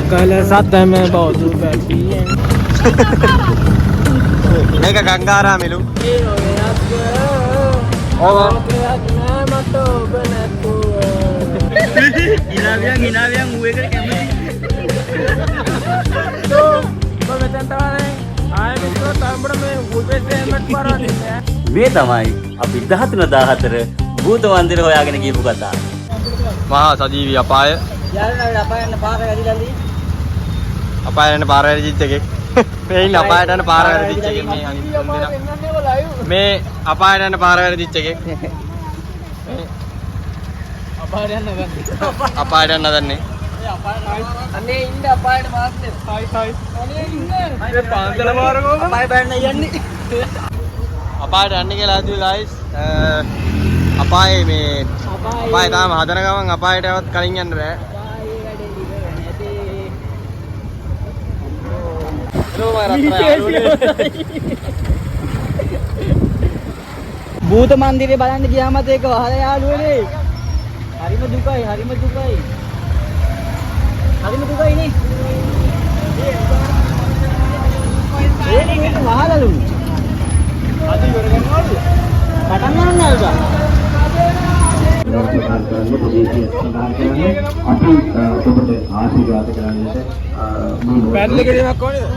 सकल सत्य में बहुत बैठी है මේක ගංගාරා මිලු හිනාවියන් ඌ එකට කැමති මේ තමයි අපි 13-14 භූත මන්දිර හොයාගෙන ගියපු කතාව. මහා සජීවී අපාය. යාළුවා අපාය යන පාර වැඩිලාදී. අපාය යන පාර වැඩිච්ච එකෙක්. මේ ඉන්න අපායට යන පාර වැඩිච්ච එකෙක් මේ අනිත් දෙනා. මේ අපායට යන පාර වැඩිච්ච එකෙක්. අපායට යන්න නැදන්නේ. අපායට යන්න නැදන්නේ. අනේ ඉන්න අපායට මාස්නේ. හයි. අනේ ඉන්න. මේ පාන්දල මාරකෝ. අපාය බෑන්න යන්නේ. අපායට යන්නේ කියලා හිතුවේ guys. අපායේ මේ අපාය තාම හදන ගමන් අපායටවත් කලින් යන්න බෑ. භූත මන්දිරේ බලන්න ගියාමත් ඒක වහලා යාළුවනේ. හරිම දුකයි නේ. ඒක වහලාලු. අද ඉවර කරනවලු. පටන් ගන්නවද? අපි ඔබට ආශිර්වාද කරන්නට පැනල කිරීමක් ඕනේද?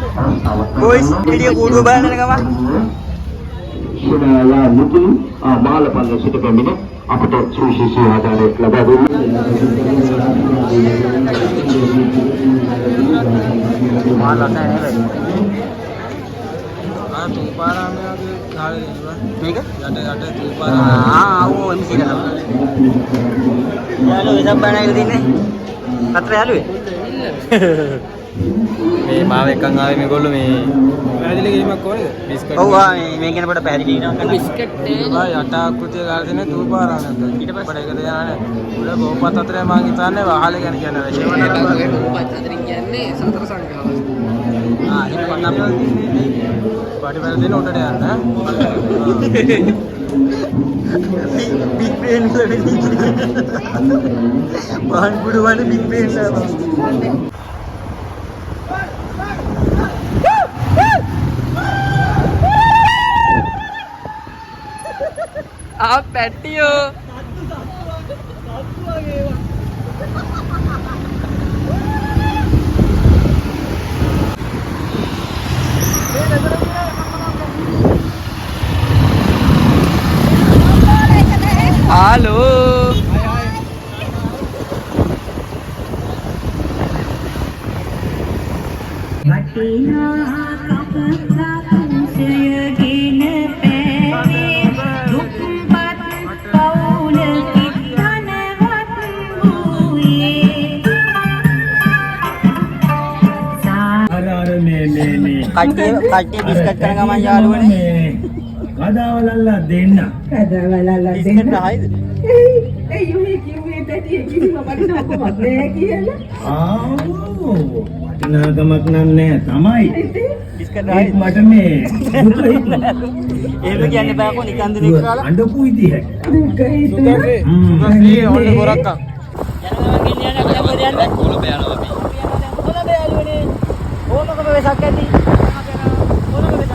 වොයිස් වීඩියෝ කූඩුව බලන්න ගම. ශුභාලා මුතු මාලපල්ල සිට පැමිණ අපට සුවිශේෂී ආධාරයක් ලබා දුන්නා. මාලසනේ නෙවෙයි. තුපාරාමයාගේ කාලේ ඉඳලා මේක යට තුපාරාම ඕ එම්සි කරනවා යාළුවෝ වෙනක් බණයිද දින්නේ අතර යාළුවේ මේ මාව එක්කන් ආවේ මේගොල්ලෝ මේ පැහැදිලි කිරීමක් ඕනේද බිස්කට් ඔව් මේ කියන කොට පැහැදිලි කිරීමක් බිස්කට් නේ යට ආකෘතිය ගාලා දෙන තුපාරාමයක් ඊට පස්සේ ඒකද යන්නේ උඩ බොහොමත් අතරේ මම හිතන්නේ වහලේ ගැන කියන්නේ රේෂමනාගේ බොහොමත් අතරින් කියන්නේ සතර සංඛ්‍යාව ඒක පන්නම පාටි වල දෙන උඩට යන්න බිග් බ්‍රේන් වල බාන් පුඩු වල බිග් බ්‍රේන් ආ පැටියෝ Halo. Kaki biskuit kan gaman යාළුවනේ. කදාවලල්ලා දෙන්න. බිස්කට් ආයිද? ඒ යුහි කිව්වේ පැටිය කිව්ව මට කොහොමද නෑ කියලා. වටිනාකමක් නෑ තමයි. බිස්කට් ආයිද? මට මේ දුක හිතුණා. එහෙම කියන්න බෑකෝ නිකන් දින එක කාලා. අඬපු විදිහට. දුක හිතුණා. සුගස්ලී ඔන්න ගොරක්කා. යනවා ගෙනියන්න කොහමද යන්නේ? කොළඹ යනවා අපි. කොළඹ යාළුවනේ. ඕනකම වෙසක් ඇති. ඕනකම වෙසක්.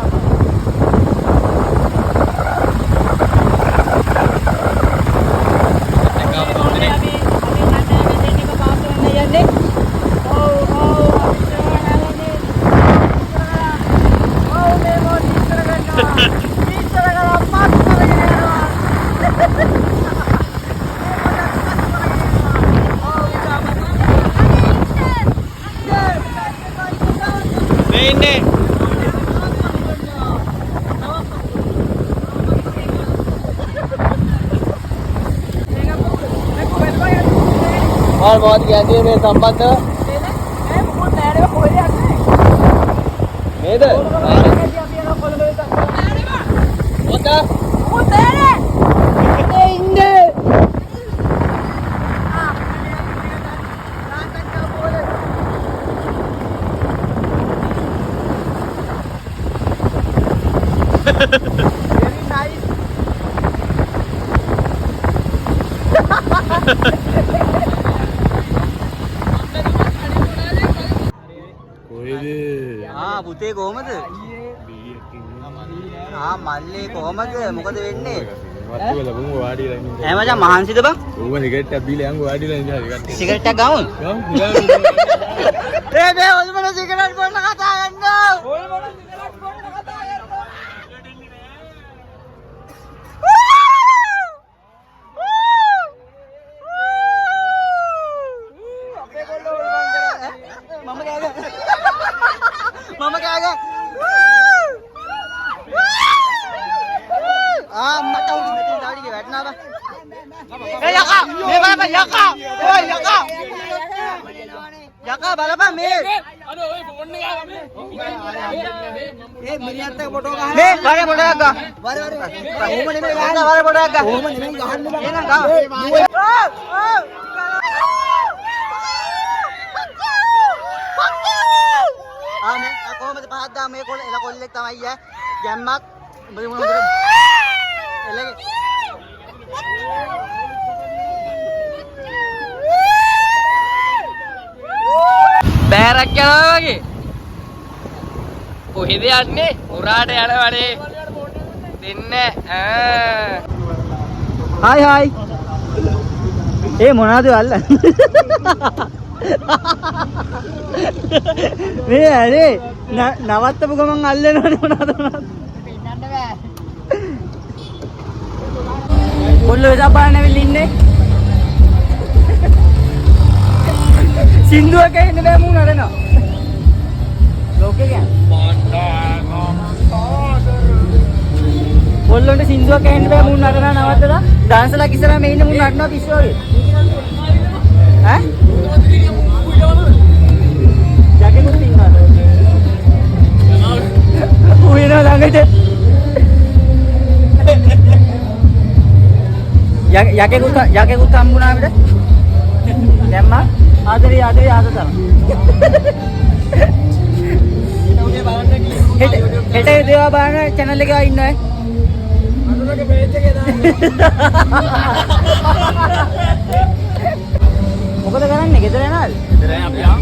और बहुत कहती है मेरे संबंध පුතේ කොහමද? මල්ලේ කොහමද? මොකද වෙන්නේ? මචං මහන්සිද බං? සිගරට් එකක් ගමු. මේ ඔල්මන සිගරට් බොන්න කතා කරනවා. මම කෑගා. මට උඩ මෙතන දාඩියේ වැටෙනවා බා. යකා මේ බලපන් යකා. ඔය යකා. යකා බලපන් මේ. අර ඔය ෆෝන් එක ආවා මේ. මිනිහත් එක්ක ෆොටෝ ගහන්න. මේ වරේ ෆොටෝ එකක් ගහ. වරේ. කොහොම නෙමෙයි ගහන්න වරේ ෆොටෝ එකක් ගහ. කොහොම නෙමෙයි ගහන්න බෑ. එහෙනම් ගහ. මේ කොහොමද පහක් දා මේ කොල්ල එල කොල්ලෙක් තමයි ඈ. ගැම්මක් උඹේ මොනවද? එලගේ බෑරක් යනවා වගේ. කොහෙද යන්නේ? උරාට යනවනේ. දෙන්නේ හායි හායි. ඒ මොනවද අල්ලන්නේ? මේ ඇරේ නවත්තපු ගමන් අල්ලනවනේ මොනවද? පෙන්නන්න බෑ. කොල්ලෝ සබාන ඇවිල්ලා ඉන්නේ. සින්දුවක ඉන්න බෑ මූ නරනවා. ලෝකේ කියන්නේ. කොල්ලොන්ට සින්දුවක් ඇහෙන්න බෑ මූ නරනවා නවත්තලා. ඩාන්සලා ඉස්සරහා මේ ඉන්න මූ නරනවා පිස්සු වගේ. ඈ? යකෙකුත් ඉන්නවද? උයන ළඟට. යකෙකුත් හම්බුණා අපිට. දැම්මා. ආදරේ ආදතරම්. හෙට දේවා බලන්න channel එකේ ඉන්නවා ඈ. අනුරගේ page එකේ දාන්න. මොකද කරන්නේ? ගෙදර යනවද? ගෙදර අපි ආ.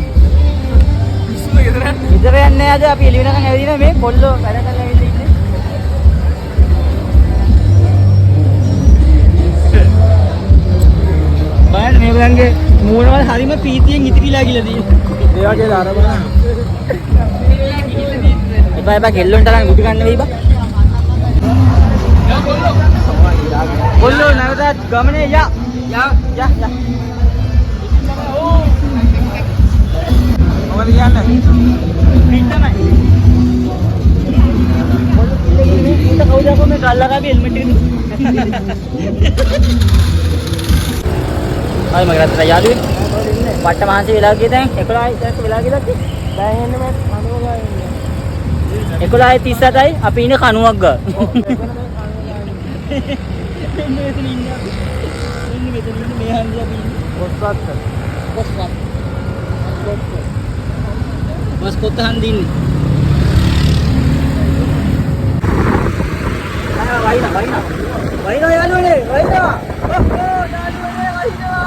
පිස්සුද ගෙදර යන්නේ? ගෙදර යන්නේ ආද අපි එළි වෙනකන් ඇවිදිනවා මේ කොල්ලෝ වැඩ කරලා ඇවිල්ලා ඉන්නේ. බලන්න මේගොල්ලන්ගේ මූණවල හරිම ප්‍රීතියෙන් ඉතිරිලා ගිහලා තියෙනවා. ඒ වගේ අර බලන්න. එපා කෙල්ලොන්ට තරම් ගුටි ගන්න වෙයි බා. කොල්ලෝ නැවතත් ගමනේ යා. මොකද කියන්නේ? පිටමයි. ඉන්න කවුද අපෝ මේ කල්ලාකාගේ හෙල්මට් එක. ආයි මගේ රත්තරන් යාළුවේ. පට්ට මහන්සි වෙලා ගියේ දැන් 11යි වෙලා ගියද? දැන් එන්නේ මම කනුවගා ඉන්නේ. 11:37යි අපි ඉන්නේ කනුවක් ගා. එන්නේ මෙතන ඉන්නේ. මේ හන්දිය අපි ඉන්නේ. කොස්වත්. බස් කොත්ත හන්දින්නේ. වයින්නවා යාළුවනේ වයින්නවා. යාළුවනේ වයින්නවා.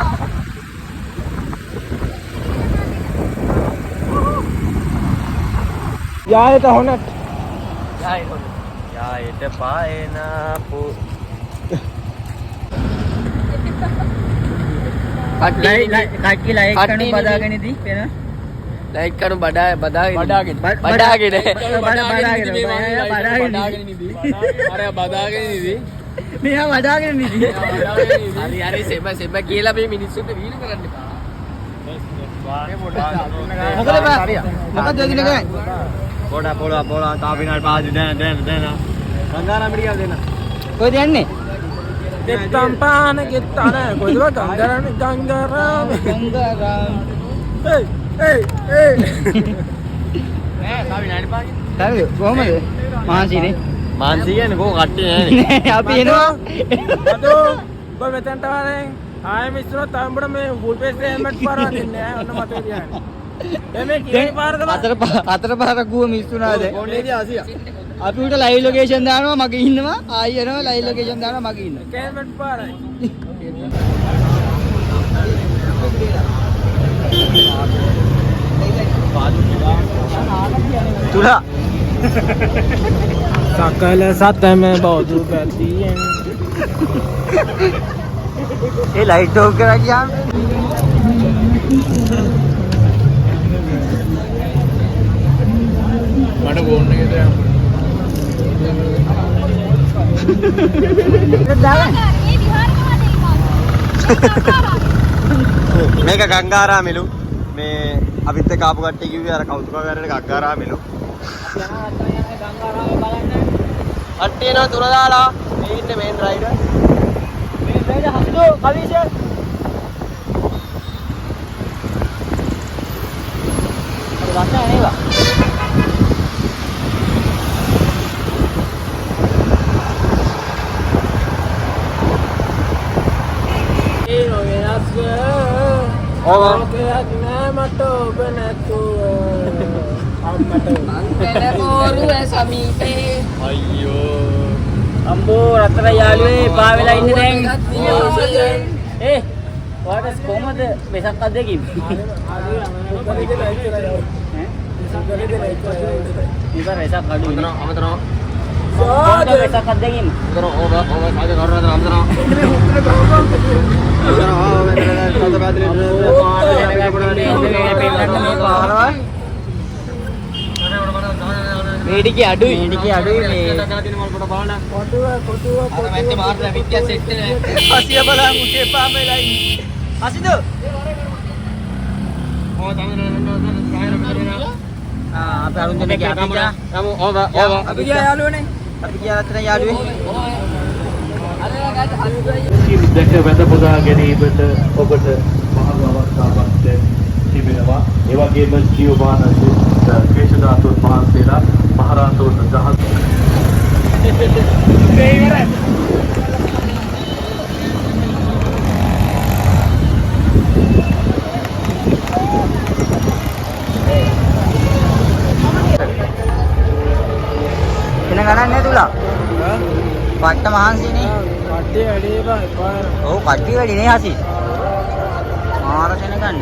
යායට හොනට. යායට පායන පො. කට්ටි ලයික් කරන බදාගෙන ඉදී වෙන. ලයික් කරන බදාගෙන අර බදාගෙන ඉදී. මෙයා වඩාගෙන ඉදී. හරි සෙම කියලා මේ මිනිස්සුන්ට වීල් කරන්න එපා. මොකද වෙදින ගන්නේ? පොඩා තාපිනාට පාදු දැන ගංගාරාම පිටියක් දෙන්න. කොහෙද යන්නේ? ගෙත්තම් පාන ගෙත්තන කොයිද ගංගාරාම ඒ තාපිනාට පාගේ. හරි කොහමද? මහන්සිනේ. මාන්සි කියන්නේ කොහොම කට්ටිය නෑනේ. අපි එනවා. අදෝ ඔබ මෙතනට වරෙන් ආයෙ මිස්රෝ තඹුඩ මේ ෆුල් පේස් හෙල්මට් පාරවා දෙන්නේ ඈ ඔන්න මතක තියාගන්න. එමේ කීයේ පාරද හතර පාරක් ගුව මිස් වුණාද? කොණ්ඩේදී 80. අපි උට ලයිව් ලොකේෂන් දානවා මගේ ඉන්නවා ආයි යනවා ලයිව් ලොකේෂන් දානවා මගේ ඉන්නවා. හෙල්මට් පාරයි. තුලා සකල සතම බෞද්ධ පැතියෙන් ඒ ලයිට් ඕෆ් කරා ගියාම මට ෆෝන් එකේ දාන්න. මේක ගංගාරාමෙලු මේ අපිත් එක්ක ආපු කට්ටිය කිව්වේ අර කෞතුකාගාරේ ගංගාරාමෙලු කට්ටිය නෝ තුර දාලා මේ ඉන්නේ මේන් රයිඩර් හසිදු කවිෂ රස නේවා අම්බෝ රතර යාළුවේ පා වෙලා ඉන්නේ දැන් ඔයාට කොහමද වෙසක් අද්දකින් ඉතින් වෙසක් අඩු අමතරව කොහමද වෙසක් අද්දකින් අමතරව ඕව සාජ කරනවා අමතරව මේඩිකේ අඩුයි මේ හසිය බලන් උටේ පාමෙලයි හසිද අපි අරුන් දෙන්නේ අපි ගියා යාළුවනේ අපි ගියා රත්න යාළුවේ දැක වැඳ පුදා ගැනීමට ඔබට මහඟු අවස්ථාවක් තිබෙනවා. ඒ වගේම ජීවමාන ක්‍රේෂධාතුන් වහන්සේලා මහරහතුන් දහස් එන ගණන් නෑ තුලා පට්ට මහන්සිනේ කට්ටිය වැඩි බා. ඔව් කට්ටිය වැඩි නේ හසි මාර කෙන ගන්න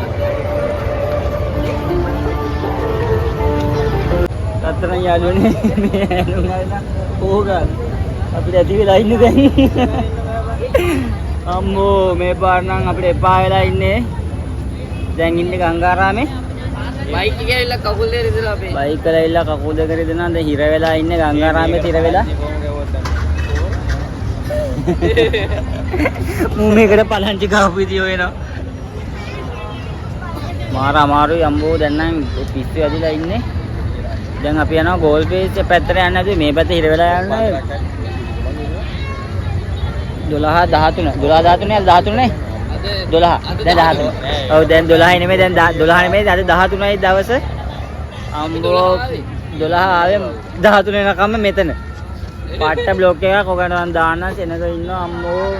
රත්තරන් යාළුවනේ මේ ඇලුම් ගන්න ඕගල් අපිට ඇති වෙලා ඉන්නේ දැන් අම්මෝ මේ පාර නම් අපිට එපා වෙලා ඉන්නේ දැන් ඉන්නේ ගංගාරාමේ බයික් එක ඇවිල්ලා කකුල් දෙක රිදලා අපේ බයික් එක ඇවිල්ලා කකුල් දෙක රිදෙනා දැන් හිර වෙලා ඉන්නේ ගංගාරාමේ හිර වෙලා මූමේකට පලංචි ගාපු විදිය වෙනවා මාර අමාරුයි අම්බෝ දැන් නම් පිස්සු ඇදිලා ඉන්නේ දැන් අපි යනවා ගෝල් බේස් පැත්තට යන්නේ නැතුව මේ පැත්තේ හිර වෙලා යන්නේ 12 13 නේ 12 දැන් 13 ඔව් දැන් 12 නෙමෙයි දැන් 12 නෙමෙයි අද 13යි දවස අම්බෝ 12 ආවේ 13 වෙනකම් මෙතන පාට්ට බ්ලොක් එකක් ඔකට නම් දාන්න සෙනග ඉන්නවා අම්මෝ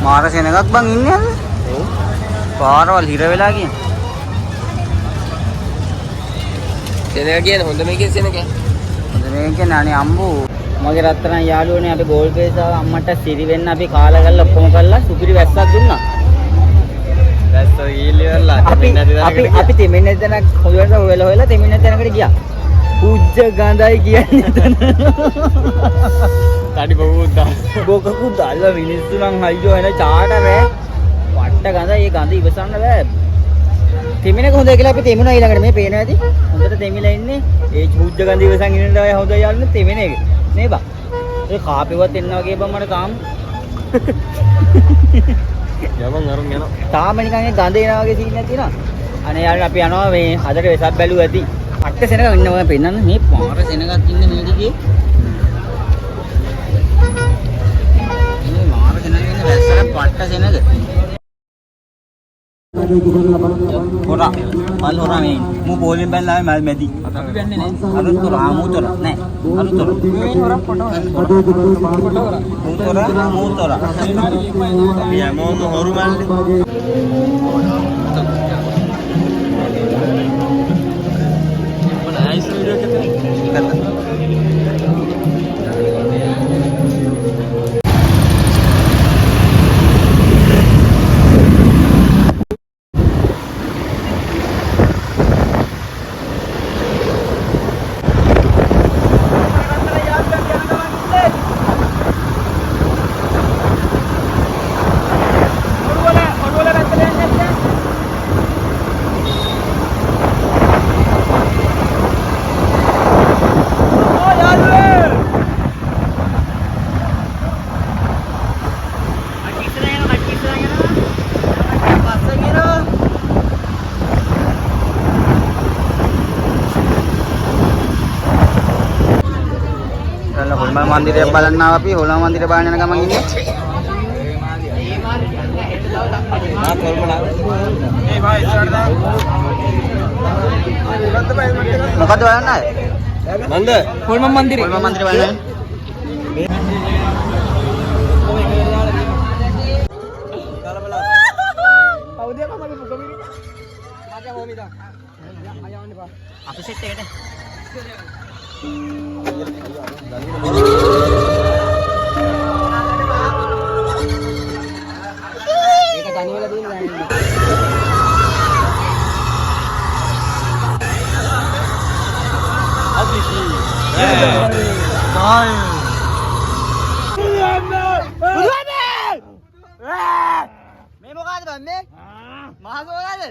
මාර සෙනගක් බං ඉන්නේ අද ඔව් පාරවල් හිර වෙලා ගියන් සෙනග කියන්නේ හොඳ මේකේ සෙනග හොඳ මේකේ අනේ අම්බෝ මගේ රත්තරන් යාළුවනේ අපි ගෝල් බේස් අම්මට සිරි වෙන්න අපි කාලා ගල්ලා ඔක්කොම කරලා සුපිරි වැස්සක් දුන්නා වැස්ස ඊලියලා අපි තෙමෙන්න තැනක් හොයලා තෙමෙන්න තැනකට ගියා පුජ්ජ ගඳයි කියන්නේ එතන තඩි බොකකු දාලා මිනිස්සු නම් අයියෝ එන චාට රෑ පට්ට ගඳ ඒ ගඳ ඉවසන්න බෑ තෙමිනක හොඳයි කියලා අපි තෙමිනා ඊළඟට මේ පේනවා ඇති හොඳට තෙමිලා ඉන්නේ ඒ පුජ්ජ ගඳ ඉවසන් ඉන්න දවයි හොඳයි යාළුවනේ තෙමින එක නේ බා ඒ කාපේවත් එන්න වගේ බං මට තාම යමන් අරුන් යනවා තාම නිකන් ඒ ගඳ එනවා වගේ සීන් එකක් තියෙනවා අනේ යාළුවා අපි යනවා මේ හදට වෙසක් බැලුවා ඇති පට්ට සෙනග ඉන්නවා පෙන්නන්න මේ පාර සෙනගක් ඉන්නේ මේ දිගේ මේ මාර සෙනග ඉන්නේ වැස්සට පට්ට සෙනග හොරා මල් හොරා මේ මු බෝලෙන් බැලලා ආවේ මල් මැදි අපි වෙන්නේ නැහැ අර තොර ආමුතොර නෑ අර තොර මේ හොරා ෆොටෝ මූතොර යමෝම හොරු මල්ලේ නයිස් වීඩියෝ එකක් හොල්මල් මන්දිරය බලන්න ආව අපි හොල්මල් මන්දිරය බලන්න යන ගමන් ඉන්නේ මොකද්ද බලන්න ආවේ නන්ද හොල්මල් මන්දිරය බලන්න අපි සෙට් එකට ඒක තනි වෙලා තියෙන්නේ මේ මොකද්ද බන්නේ මහසෝලාද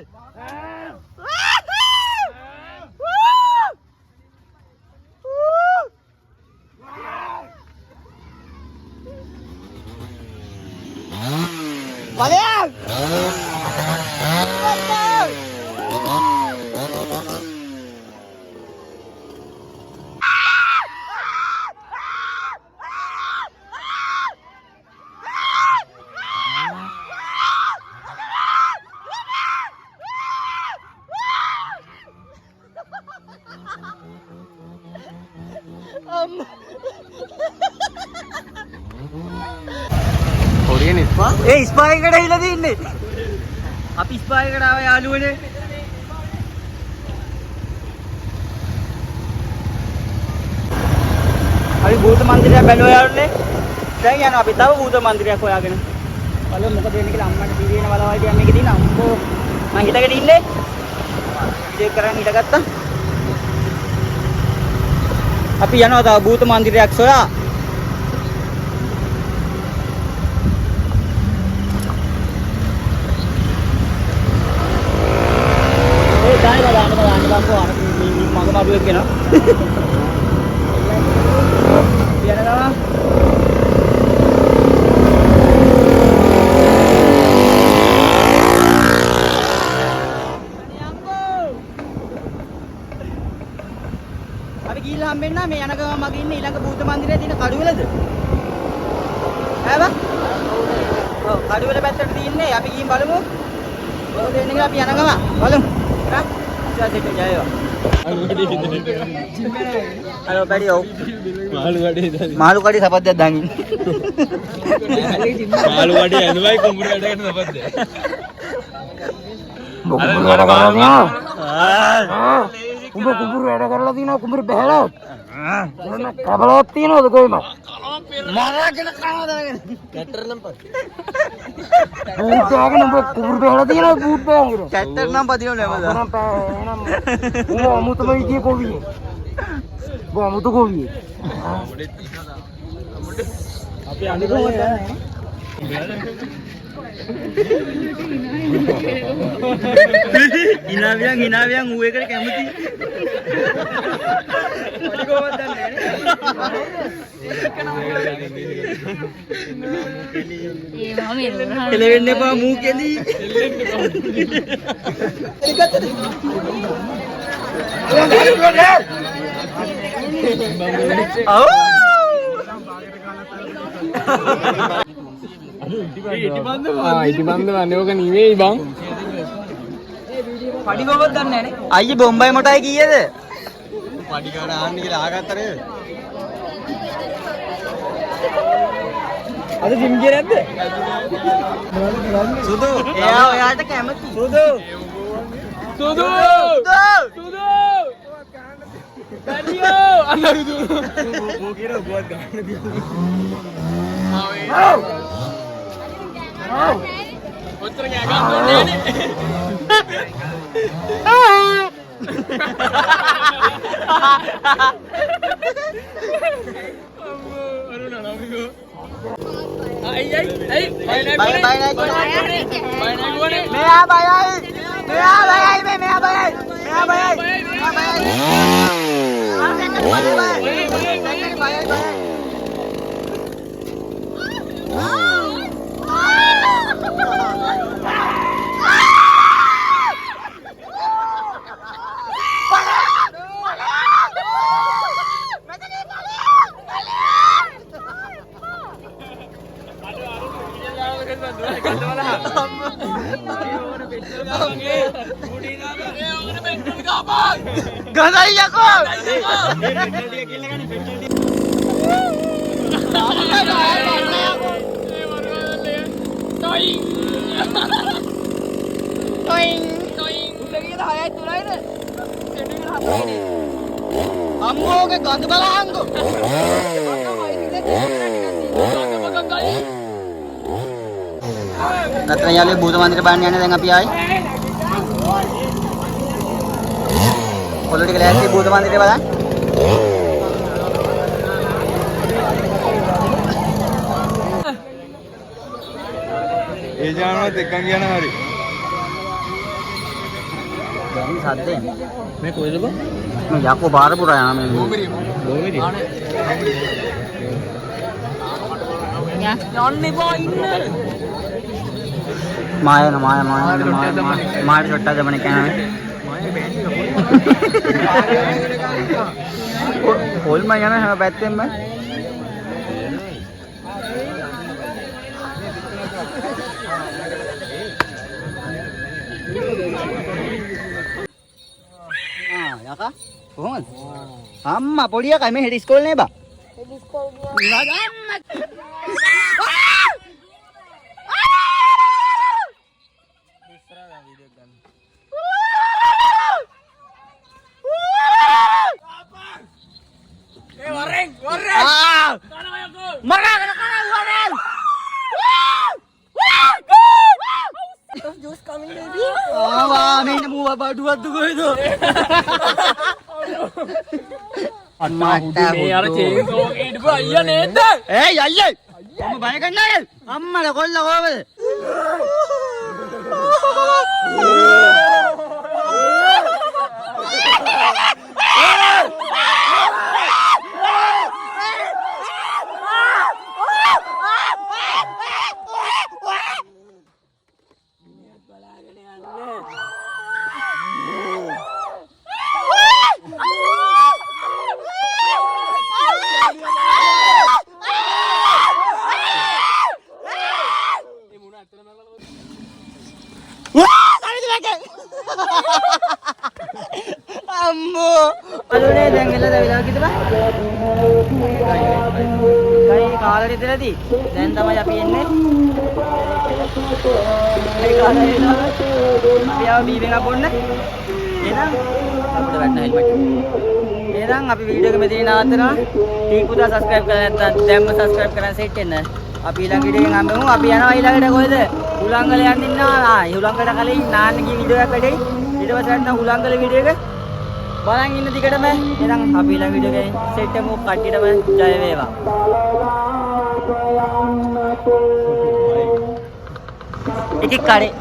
Valeu! ඒ ස්පා එකට හිලා තින්නේ. අපි ස්පා එකට ආව යාළුවනේ. අපි භූත මන්දිරය බැලුවා යාළුවනේ. දැන් යනවා අපි තව භූත මන්දිරයක් හොයාගෙන. බලමු මොකද වෙන්නේ කියලා අම්මට දිවි වෙන වලවල් ටික මේකේ දින අම්මෝ මං හිටගෙන ඉන්නේ. වීඩියෝ කරන් හිටගත්තා. අපි යනවා තව භූත මන්දිරයක් සොයා. මග මඩුවෙක් ගෙනා. යනවා. අපි ගිහිල්ලා හම්බෙන්න මේ යන ගම මගේ ඉන්නේ ඊළඟ භූත මන්දිරයේ තියෙන කඩුවෙලද? ඈ ඔව් කඩුවෙල පැත්තට තියෙන්නේ අපි ගිහින් බලමු. මොකද වෙන්නේ කියලා අපි යන ගම බලමු. හරි? ඉතින් ජයවා. Halo Badio. Malu kadi sapat dia dangin. මාළු වඩේ ඇඳුමයි කුඹුර වැඩකට සපද්ද. Kumpul ada karena. Kumpul ada karena tino kumpul behelo. Kabel tino tuh kau mah. Marah kena kau dah. Cater nampak. Bukan nampak kumpul behelo tino bukan gitu. Cater nampak tino nampak. Nampak. Kamu tuh mau dia kopi. Kamu tuh kopi. Tapi ane kau ada. Hinabiang gue kan kemudi. Padi kau ada nih. Kelewen ne pa mu keli. ඉටි බන්දව අනේ ඔක නෙවෙයි බං. පඩි ගොබක් දන්නේ නැනේ. අයියේ බොම්බයි මොටයි කීයද? පඩි ගාන ආන්න කියලා ආගත්තරේ. අද ජිම් ගියේ නැද්ද? සුදු. එයා ඔයාට කැමති. සුදු. සුදු. සුදු. කඩියෝ අන්නරුදු. බෝ කියන බුවත් ගන්න දියෝ. ආව. ඔච්චර ගෑ ගන්න ඕනේ අම්මෝගේ ගඳ බලහන්කෝ. රත්න යාළුවෝ බුදු මන්දිර බලන්න යන්නේ දැන් අපි ආයි. පොළො ටික ලෑස්ති බුදු මන්දිරේ බලන්න. ඒ ජානවත් එක්කන් කියන හරි. දැන් සද්දෙන්. මේ කොහෙද බං? මේ යකෝ බාර පුරා යනවා මේ. බෝවිරි. යන්නේ බෝ ඉන්න. මායන මායට ෂොට්ටක් දමන කෑනේ. හොල්ම යන හැම පැත්තෙන්ම යකා කොහොමද? අම්මා පොඩි එකා මේ හෙට ඉස්කෝලේ නේ බා. හෙට ඉස්කෝලේ අම්මලා කොල්ල කොහමද? අම්මෝ අලුනේ දැන් එල්ලද වෙලා කිව්ද බා? කයි කාලෙ ඉඳලාදී දැන් තමයි අපි එන්නේ. ඒ කාලේ ඉඳලා අපි ආව බීබෙන් අපොන්න. එහෙනම් අපිට වැටෙන හෙල්මට්. එහෙනම් අපි වීඩියෝ එක මෙතන නවත්තනවා. ටීක් පුතා සබ්ස්ක්‍රයිබ් කරලා නැත්නම් දැන්ම සබ්ස්ක්‍රයිබ් කරන් සෙට් වෙන්න. අපි ඊළඟ වීඩියෝ එකෙන් හම්බෙමු. අපි යනවා ඊළඟට කොහෙද? උලංගල යන්න ඉන්නවා. උලංගලට කලින් නාන්න ගිය වීඩියෝ එකක් වැඩේ. ඊට පස්සේ නැත්නම් උලංගල වීඩියෝ එක බලන් ඉන්න දිගටම. එහෙනම් අපි ඊළඟ වීඩියෝ එකේ සෙට් වෙමු. කට්ටියටම ජය වේවා. එකෙක් කාරේ